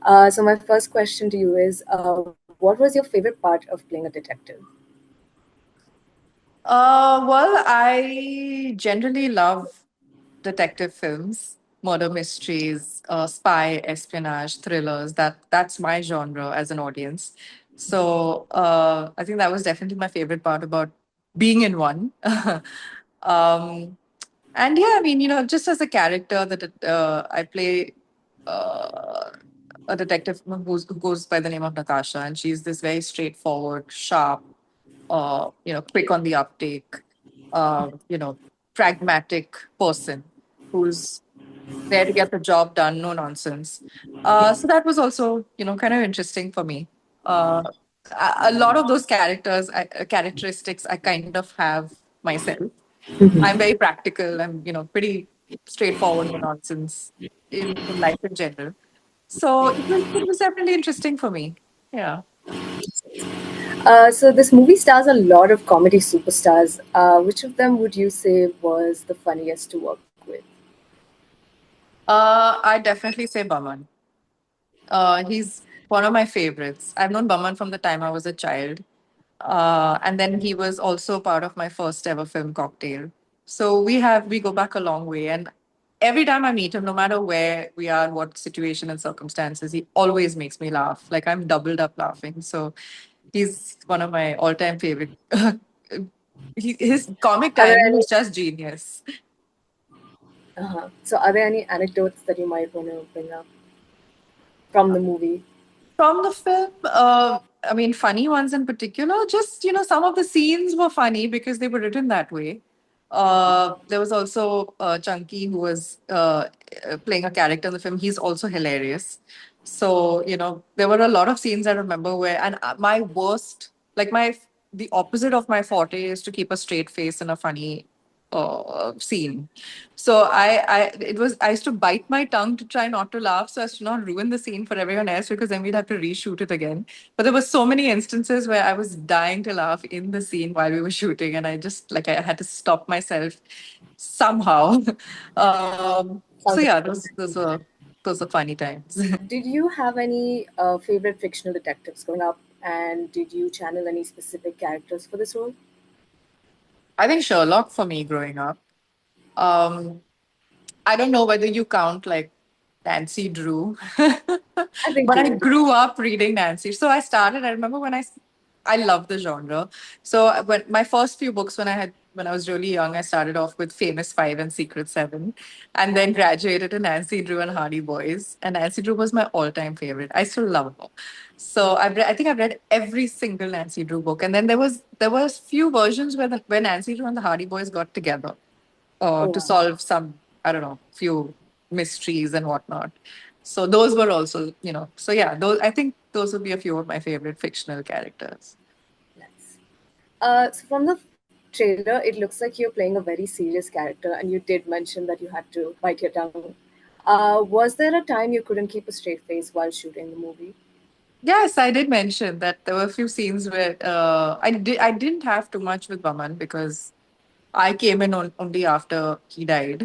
So my first question to you is, what was your favorite part of playing a detective? Well, I generally love detective films, murder mysteries, spy, espionage, thrillers. That's my genre as an audience. So I think that was definitely my favorite part about being in one. um, and yeah, I mean, just as a character that I play uh, a detective who goes by the name of Natasha, and she's this very straightforward, sharp, quick on the uptake, pragmatic person who's there to get the job done, no nonsense. So that was also, kind of interesting for me. Uh, a lot of those characteristics, I kind of have myself. I'm very practical. I'm, pretty straightforward, no nonsense in life in general. So it was definitely interesting for me. Yeah. So this movie stars a lot of comedy superstars. Which of them would you say was the funniest to work with? I definitely say Baman. He's one of my favorites. I've known Baman from the time I was a child. And then he was also part of my first ever film cocktail. So we go back a long way. And every time I meet him, no matter where we are, what situation and circumstances, he always makes me laugh. Like I'm doubled up laughing. So he's one of my all-time favorite. His comic Are there timing any? is just genius. So are there any anecdotes that you might want to bring up from the movie? From the film, I mean, funny ones in particular, just, some of the scenes were funny because they were written that way. There was also Chunky who was playing a character in the film. He's also hilarious. So, there were a lot of scenes I remember where, and my worst, like the opposite of my forte is to keep a straight face in a funny scene. So I used to bite my tongue to try not to laugh so as to not ruin the scene for everyone else because then we'd have to reshoot it again. But there were so many instances where I was dying to laugh in the scene while we were shooting, and I just like I had to stop myself somehow. So Sounds yeah, interesting. those were funny times. Did you have any favorite fictional detectives growing up, and did you channel any specific characters for this role? I think Sherlock for me growing up. Um, I don't know whether you count like Nancy Drew, I think but you I would. grew up reading Nancy. So I remember I love the genre. So when my first few books when I was really young, I started off with Famous Five and Secret Seven, and then graduated to Nancy Drew and Hardy Boys. And Nancy Drew was my all-time favorite. I still love her. So I think I've read every single Nancy Drew book. And then there was few versions where Nancy Drew and the Hardy Boys got together Oh, to wow. solve some, I don't know, few mysteries and whatnot. So those were also, so yeah, those I think those would be a few of my favorite fictional characters. Nice. So from the trailer, it looks like you're playing a very serious character, and you did mention that you had to bite your tongue. Was there a time you couldn't keep a straight face while shooting the movie? Yes, I did mention that there were a few scenes where I didn't have too much with Baman because I came in only after he died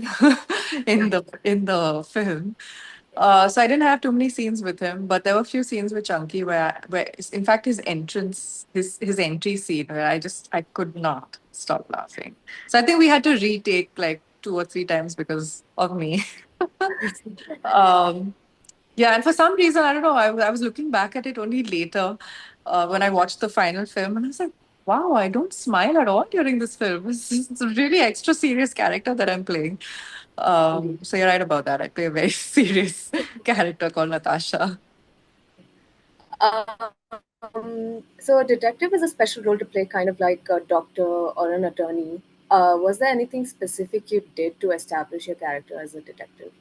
in the film. So I didn't have too many scenes with him, but there were a few scenes with Chunky where in fact his entry scene where I could not stop laughing. So I think we had to retake like 2 or 3 times because of me. um, yeah, and for some reason I don't know. I was looking back at it only later when I watched the final film, and I was like, "Wow, I don't smile at all during this film. It's a really extra serious character that I'm playing." Indeed. So you're right about that. I play a very serious character called Natasha. So a detective is a special role to play, kind of like a doctor or an attorney. Was there anything specific you did to establish your character as a detective?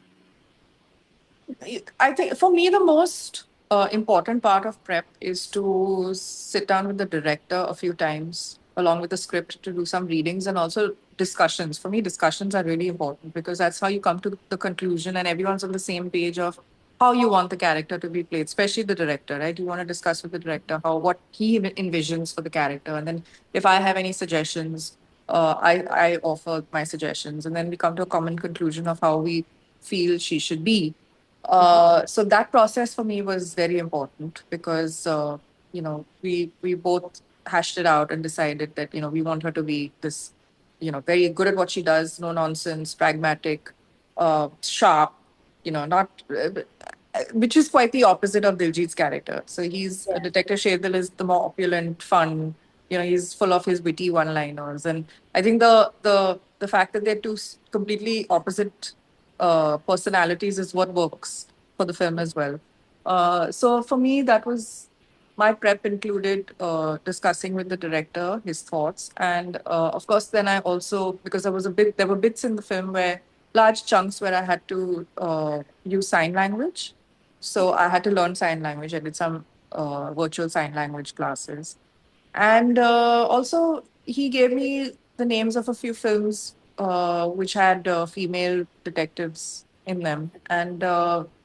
I think for me, the most important part of prep is to sit down with the director a few times along with the script to do some readings and also discussions. For me, discussions are really important because that's how you come to the conclusion and everyone's on the same page of how you want the character to be played, especially the director, right? You want to discuss with the director what he envisions for the character. And then if I have any suggestions, I offer my suggestions. And then we come to a common conclusion of how we feel she should be So that process for me was very important because we both hashed it out and decided that we want her to be this very good at what she does, no nonsense, pragmatic, sharp, not which is quite the opposite of Diljit's character. So he's Yeah. Detective Sherdil is the more opulent, fun. He's full of his witty one-liners, and I think the fact that they're two completely opposite personalities is what works for the film as well. So for me, that was my prep included discussing with the director his thoughts, and of course, then I also because there were bits in the film where large chunks where I had to use sign language, so I had to learn sign language. I did some virtual sign language classes, and also, he gave me the names of a few films which had female detectives in them. And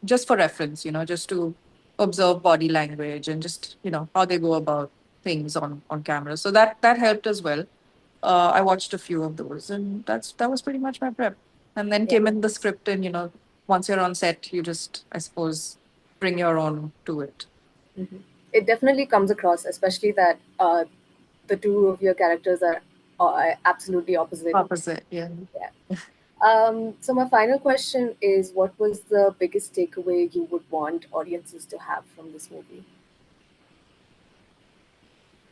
just for reference, just to observe body language and just, how they go about things on camera. So that helped as well. I watched a few of those, and that was pretty much my prep. And then Yeah. came in the script, and once you're on set, you just, I suppose, bring your own to it. Mhm. It definitely comes across, especially that the two of your characters are absolutely opposite. Opposite, yeah. Yeah. So my final question is, what was the biggest takeaway you would want audiences to have from this movie?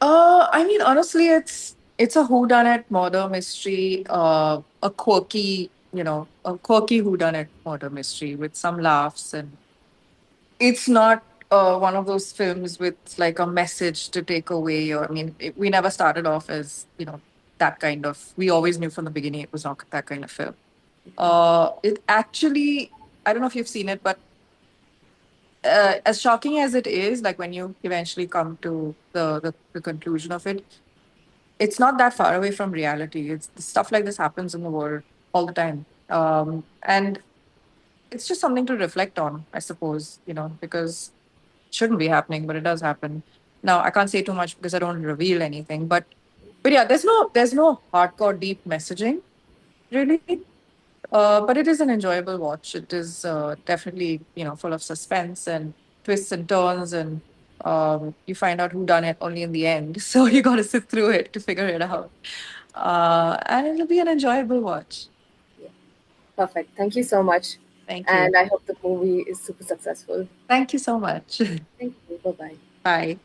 I mean, honestly, it's a whodunit murder mystery, a quirky whodunit murder mystery with some laughs, and it's not one of those films with like a message to take away. Or I mean, we never started off as that kind of. We always knew from the beginning it was not that kind of film. It actually, I don't know if you've seen it, but as shocking as it is, like when you eventually come to the conclusion of it, it's not that far away from reality. It's stuff like this happens in the world all the time. And it's just something to reflect on, I suppose, because it shouldn't be happening, but it does happen. Now, I can't say too much because I don't reveal anything, but yeah, there's no hardcore deep messaging really. But it is an enjoyable watch. It is definitely, full of suspense and twists and turns, and you find out who done it only in the end. So you got to sit through it to figure it out. And it'll be an enjoyable watch. Yeah. Perfect. Thank you so much. Thank you. And I hope the movie is super successful. Thank you so much. Thank you. Bye bye. Bye.